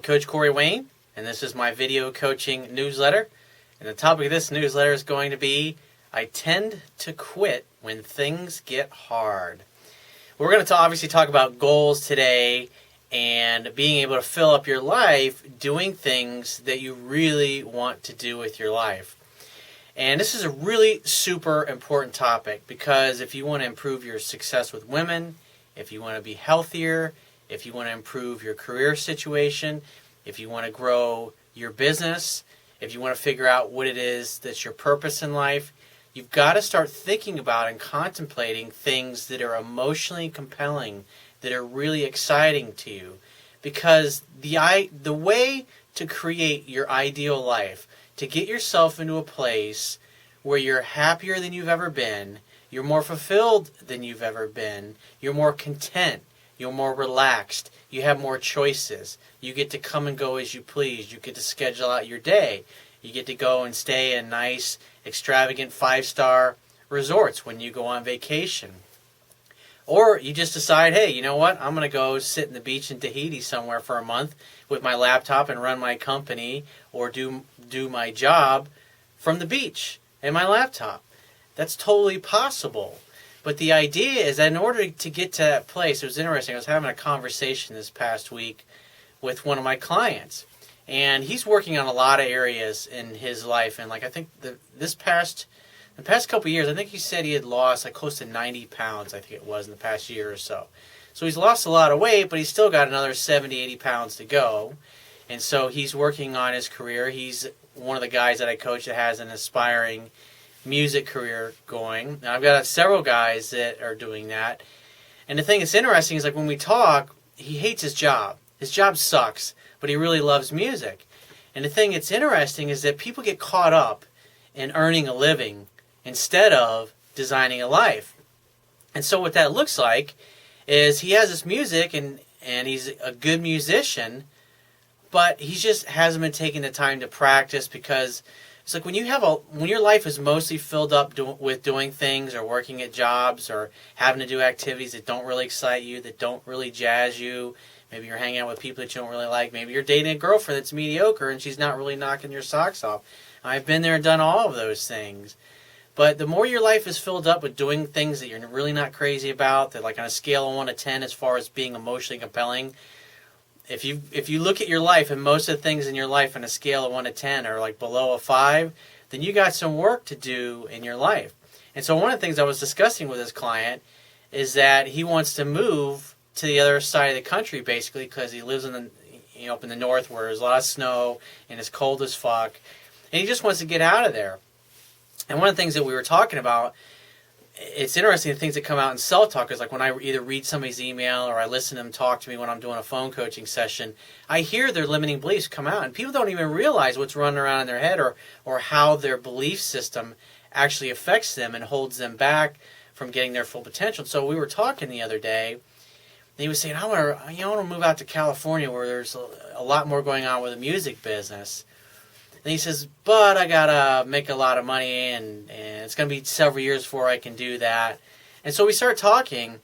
Coach Corey Wayne, and this is my video coaching newsletter. And the topic of this newsletter is going to be, I tend to quit when things get hard. We're going to obviously talk about goals today and being able to fill up your life doing things that you really want to do with your life. And this is a really super important topic because if you want to improve your success with women, if you want to be healthier, if you want to improve your career situation, if you want to grow your business, if you want to figure out what it is that's your purpose in life, you've got to start thinking about and contemplating things that are emotionally compelling, that are really exciting to you. Because the way to create your ideal life, to get yourself into a place where you're happier than you've ever been, you're more fulfilled than you've ever been, you're more content, you're more relaxed, you have more choices, you get to come and go as you please, you get to schedule out your day, you get to go and stay in nice, extravagant 5-star resorts when you go on vacation. Or you just decide, hey, you know what, I'm going to go sit in the beach in Tahiti somewhere for a month with my laptop and run my company or do my job from the beach and my laptop. That's totally possible. But the idea is that in order to get to that place, it was interesting, I was having a conversation this past week with one of my clients. And he's working on a lot of areas in his life. And I think the past couple of years, I think he said he had lost close to 90 pounds, I think it was, in the past year or so. So he's lost a lot of weight, but he's still got another 70, 80 pounds to go. And so he's working on his career. He's one of the guys that I coach that has an aspiring music career going. Now, I've got several guys that are doing that. And the thing that's interesting is when we talk, he hates his job. His job sucks, but he really loves music. And the thing that's interesting is that people get caught up in earning a living instead of designing a life. And so what that looks like is he has this music and he's a good musician, but he just hasn't been taking the time to practice because it's when your life is mostly filled up with doing things or working at jobs or having to do activities that don't really excite you, that don't really jazz you. Maybe you're hanging out with people that you don't really like. Maybe you're dating a girlfriend that's mediocre and she's not really knocking your socks off. I've been there and done all of those things. But the more your life is filled up with doing things that you're really not crazy about, that on a scale of 1 to 10 as far as being emotionally compelling, if you look at your life and most of the things in your life on a scale of 1 to 10 are below a 5, then you got some work to do in your life. And so one of the things I was discussing with this client is that he wants to move to the other side of the country basically because he lives up in the north where there's a lot of snow and it's cold as fuck, and he just wants to get out of there. And one of the things that we were talking about, it's interesting, the things that come out in Cell Talk is when I either read somebody's email or I listen to them talk to me when I'm doing a phone coaching session, I hear their limiting beliefs come out. And people don't even realize what's running around in their head or how their belief system actually affects them and holds them back from getting their full potential. So we were talking the other day, and he was saying, I want to move out to California where there's a lot more going on with the music business. And he says, but I got to make a lot of money, and it's going to be several years before I can do that. And so we start talking,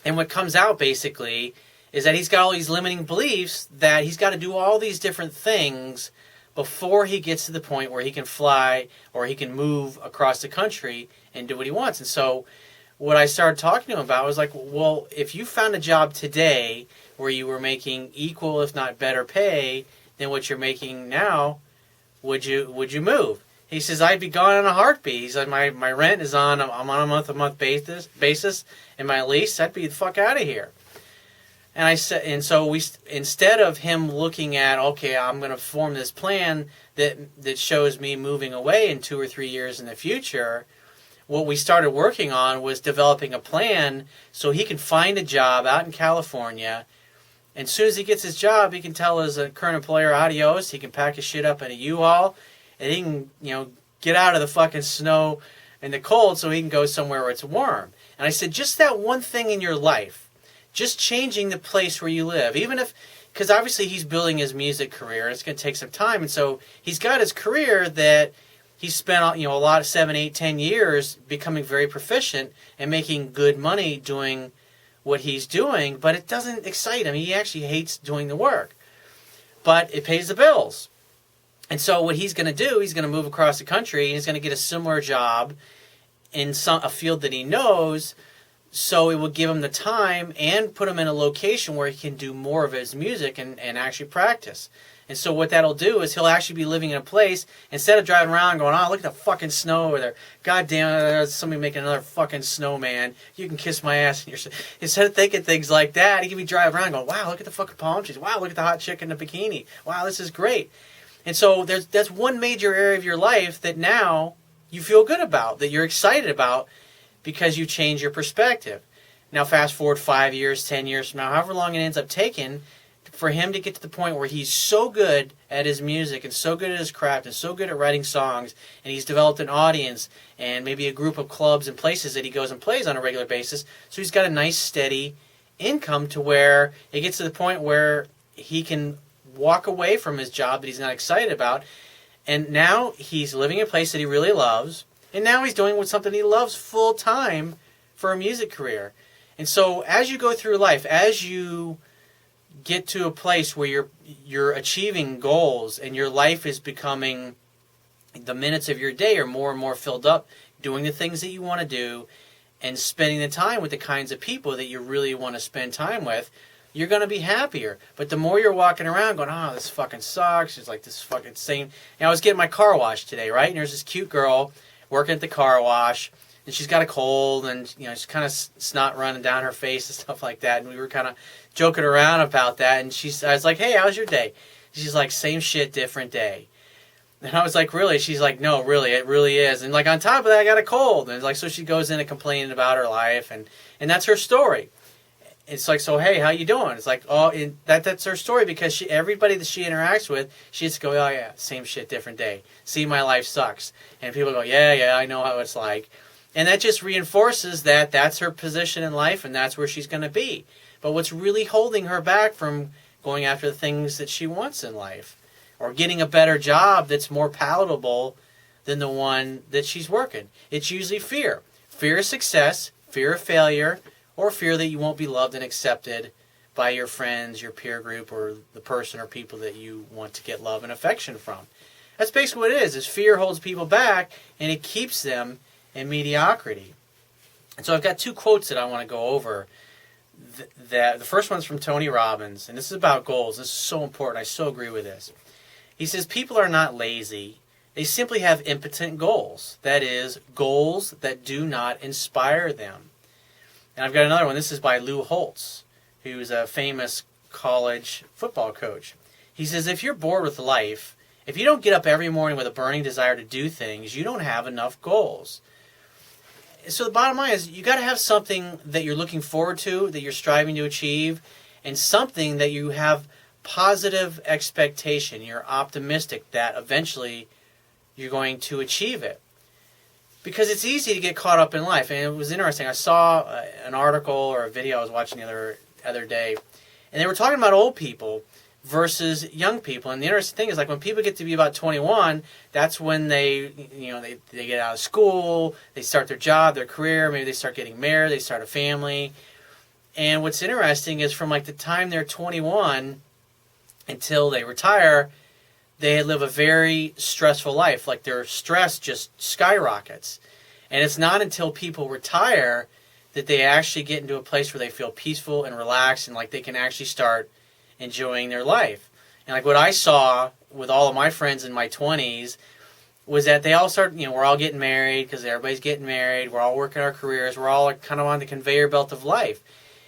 and what comes out basically is that he's got all these limiting beliefs that he's got to do all these different things before he gets to the point where he can fly or he can move across the country and do what he wants. And so what I started talking to him about was well, if you found a job today where you were making equal, if not better pay than what you're making now, would you move? He says, I'd be gone in a heartbeat. He said, my rent is I'm on a month-to-month basis, and my lease, I'd be the fuck out of here. And I said, and so we, instead of him looking at, okay, I'm going to form this plan that shows me moving away in 2 or 3 years in the future, what we started working on was developing a plan so he can find a job out in California. And as soon as he gets his job, he can tell his current employer adios. He can pack his shit up in a U-Haul, and he can, get out of the fucking snow and the cold so he can go somewhere where it's warm. And I said, just that one thing in your life, just changing the place where you live, even if, because obviously he's building his music career, it's going to take some time, and so he's got his career that he's spent, a lot of 7, 8, 10 years becoming very proficient and making good money doing what he's doing, but it doesn't excite him. He actually hates doing the work. but it pays the bills. And so what he's going to do, he's going to move across the country, and he's going to get a similar job in a field that he knows, so it will give him the time and put him in a location where he can do more of his music and actually practice. And so what that'll do is he'll actually be living in a place, instead of driving around going, oh, look at the fucking snow over there. God damn it, there's somebody making another fucking snowman. You can kiss my ass. Instead of thinking things like that, he can be driving around going, wow, look at the fucking palm trees. Wow, look at the hot chick in the bikini. Wow, this is great. And so that's one major area of your life that now you feel good about, that you're excited about, because you change your perspective. Now fast forward 5 years, 10 years from now, however long it ends up taking, for him to get to the point where he's so good at his music and so good at his craft and so good at writing songs, and he's developed an audience and maybe a group of clubs and places that he goes and plays on a regular basis, so he's got a nice steady income to where it gets to the point where he can walk away from his job that he's not excited about, and now he's living in a place that he really loves, and now he's doing something he loves full time for a music career. And so as you go through life, as you get to a place where you're achieving goals and your life is becoming, the minutes of your day are more and more filled up doing the things that you want to do and spending the time with the kinds of people that you really want to spend time with, you're going to be happier. But the more you're walking around going, oh, this fucking sucks, it's like this fucking same. And I was getting my car washed today, right? And there's this cute girl working at the car wash, and she's got a cold, and she's kind of snot running down her face and stuff like that. And we were kind of joking around about that. And I was like, hey, how's your day? She's like, same shit, different day. And I was like, really? She's like, no, really, it really is. And like on top of that, I got a cold. And like, so she goes in and complaining about her life, and that's her story. It's like, so hey, how you doing? It's like, oh, that's her story, because everybody that she interacts with, she just go, oh yeah, same shit, different day. See, my life sucks. And people go, yeah, I know how it's like. And that just reinforces that that's her position in life, and that's where she's going to be. But what's really holding her back from going after the things that she wants in life, or getting a better job that's more palatable than the one that she's working? It's usually fear. Fear of success, fear of failure, or fear that you won't be loved and accepted by your friends, your peer group, or the person or people that you want to get love and affection from. That's basically what it is fear holds people back, and it keeps them in mediocrity. And so I've got two quotes that I want to go over. The first one's from Tony Robbins, and this is about goals. This is so important. I so agree with this. He says, people are not lazy. They simply have impotent goals. That is, goals that do not inspire them. And I've got another one. This is by Lou Holtz, who's a famous college football coach. He says, if you're bored with life, if you don't get up every morning with a burning desire to do things, you don't have enough goals. So the bottom line is, you got to have something that you're looking forward to, that you're striving to achieve, and something that you have positive expectation. You're optimistic that eventually you're going to achieve it. Because it's easy to get caught up in life. And it was interesting. I saw an article or a video I was watching the other day, and they were talking about old people versus young people. And the interesting thing is, like, when people get to be about 21, that's when they get out of school, they start their job, their career, maybe they start getting married, they start a family. And what's interesting is, from like the time they're 21 until they retire, they live a very stressful life. Like, their stress just skyrockets. And it's not until people retire that they actually get into a place where they feel peaceful and relaxed, and like they can actually start enjoying their life. And like what I saw with all of my friends in my 20s was that they all start, we're all getting married because everybody's getting married. We're all working our careers. We're all kind of on the conveyor belt of life.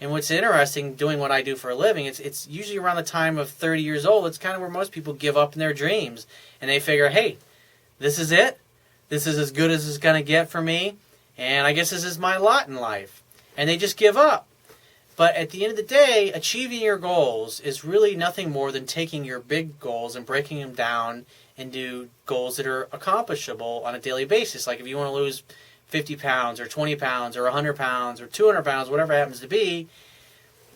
And what's interesting, doing what I do for a living, it's usually around the time of 30 years old. It's kind of where most people give up in their dreams. And they figure, hey, this is it. This is as good as it's going to get for me. And I guess this is my lot in life. And they just give up. But at the end of the day, achieving your goals is really nothing more than taking your big goals and breaking them down into goals that are accomplishable on a daily basis. Like if you want to lose 50 pounds or 20 pounds or 100 pounds or 200 pounds, whatever it happens to be,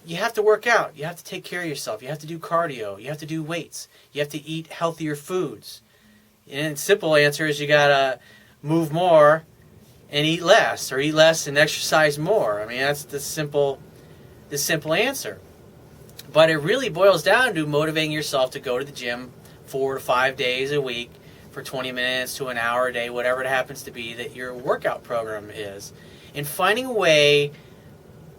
you have to work out. You have to take care of yourself. You have to do cardio. You have to do weights. You have to eat healthier foods. And the simple answer is you got to move more and eat less, or eat less and exercise more. I mean, that's the simple answer. But it really boils down to motivating yourself to go to the gym 4 to 5 days a week for 20 minutes to an hour a day, whatever it happens to be that your workout program is. And finding a way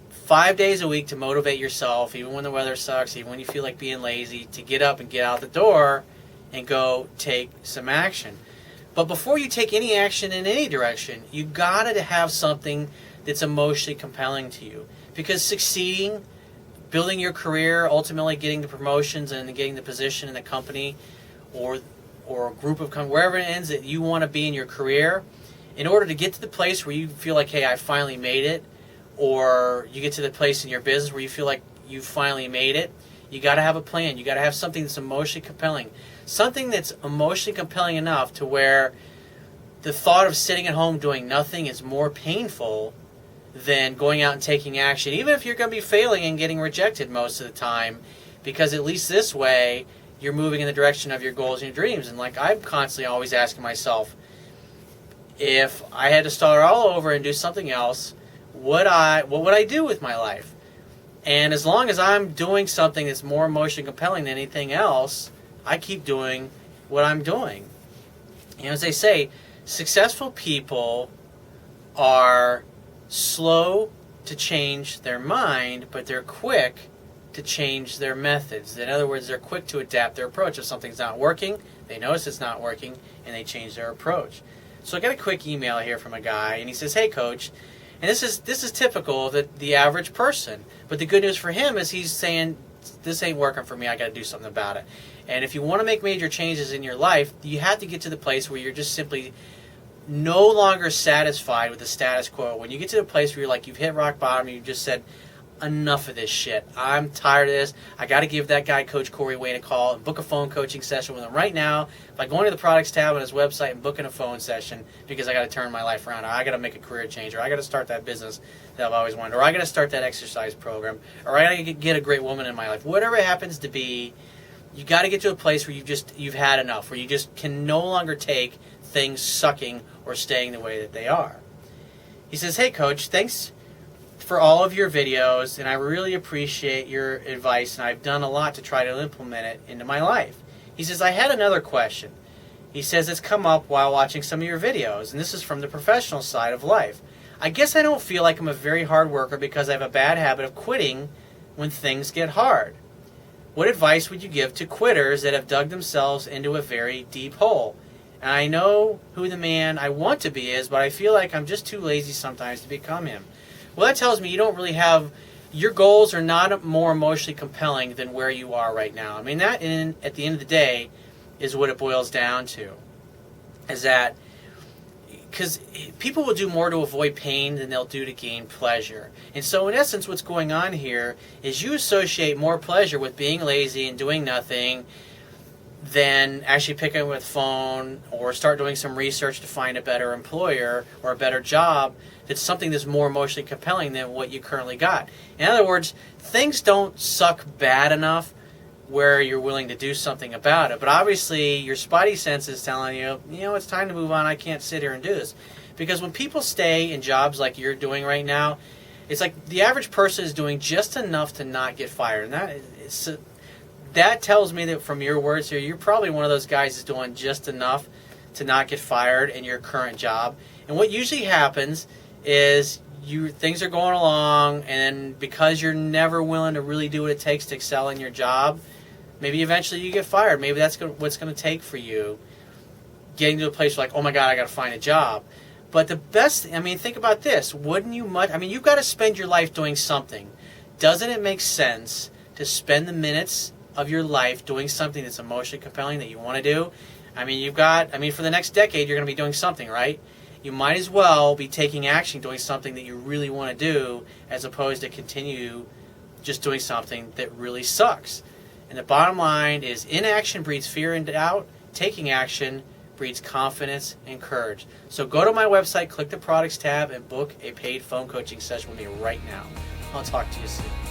5 days a week to motivate yourself, even when the weather sucks, even when you feel like being lazy, to get up and get out the door and go take some action. But before you take any action in any direction, you gotta have something that's emotionally compelling to you. Because succeeding, building your career, ultimately getting the promotions and getting the position in the company or a group of companies, wherever it ends that you want to be in your career, in order to get to the place where you feel like, hey, I finally made it, or you get to the place in your business where you feel like you finally made it, you got to have a plan. You got to have something that's emotionally compelling. Something that's emotionally compelling enough to where the thought of sitting at home doing nothing is more painful than going out and taking action, even if you're going to be failing and getting rejected most of the time, because at least this way you're moving in the direction of your goals and your dreams. And like I'm constantly always asking myself, if I had to start all over and do something else, what would I do with my life? And as long as I'm doing something that's more emotionally compelling than anything else, I keep doing what I'm doing. You know, as they say, successful people are slow to change their mind, but they're quick to change their methods. In other words, they're quick to adapt their approach. If something's not working, they notice it's not working, and they change their approach. So I got a quick email here from a guy, and he says, "Hey, Coach," and this is typical of the average person. But the good news for him is he's saying, "This ain't working for me. I got to do something about it." And if you want to make major changes in your life, you have to get to the place where you're just simply no longer satisfied with the status quo. When you get to the place where you're like, you've hit rock bottom, you just said, enough of this shit. I'm tired of this. I got to give that guy, Coach Corey Wayne, a call and book a phone coaching session with him right now by going to the products tab on his website and booking a phone session, because I got to turn my life around, or I got to make a career change, or I got to start that business that I've always wanted, or I got to start that exercise program, or I got to get a great woman in my life. Whatever it happens to be, you got to get to a place where you've had enough, where you just can no longer take things sucking or staying the way that they are. He says, "Hey, Coach, thanks for all of your videos, and I really appreciate your advice, and I've done a lot to try to implement it into my life." He says, "I had another question." He says, "It's come up while watching some of your videos, and this is from the professional side of life. I guess I don't feel like I'm a very hard worker because I have a bad habit of quitting when things get hard. What advice would you give to quitters that have dug themselves into a very deep hole? And I know who the man I want to be is, but I feel like I'm just too lazy sometimes to become him." Well, that tells me you don't really have, your goals are not more emotionally compelling than where you are right now. I mean, that at the end of the day is what it boils down to. Is that, because people will do more to avoid pain than they'll do to gain pleasure. And so in essence, what's going on here is you associate more pleasure with being lazy and doing nothing than actually picking up the phone or start doing some research to find a better employer or a better job that's something that's more emotionally compelling than what you currently got. In other words, things don't suck bad enough where you're willing to do something about it. But obviously, your spidey sense is telling you, it's time to move on. I can't sit here and do this. Because when people stay in jobs like you're doing right now, it's like the average person is doing just enough to not get fired. And that tells me that from your words here, you're probably one of those guys that's doing just enough to not get fired in your current job. And what usually happens is things are going along, and because you're never willing to really do what it takes to excel in your job, maybe eventually you get fired. Maybe that's what's going to take for you, getting to a place like, oh my God, I got to find a job. But the best, think about this. Wouldn't you you've got to spend your life doing something. Doesn't it make sense to spend the minutes of your life doing something that's emotionally compelling that you want to do? For the next decade, you're going to be doing something, right? You might as well be taking action, doing something that you really want to do, as opposed to continue just doing something that really sucks. And the bottom line is, inaction breeds fear and doubt. Taking action breeds confidence and courage. So go to my website, click the products tab, and book a paid phone coaching session with me right now. I'll talk to you soon.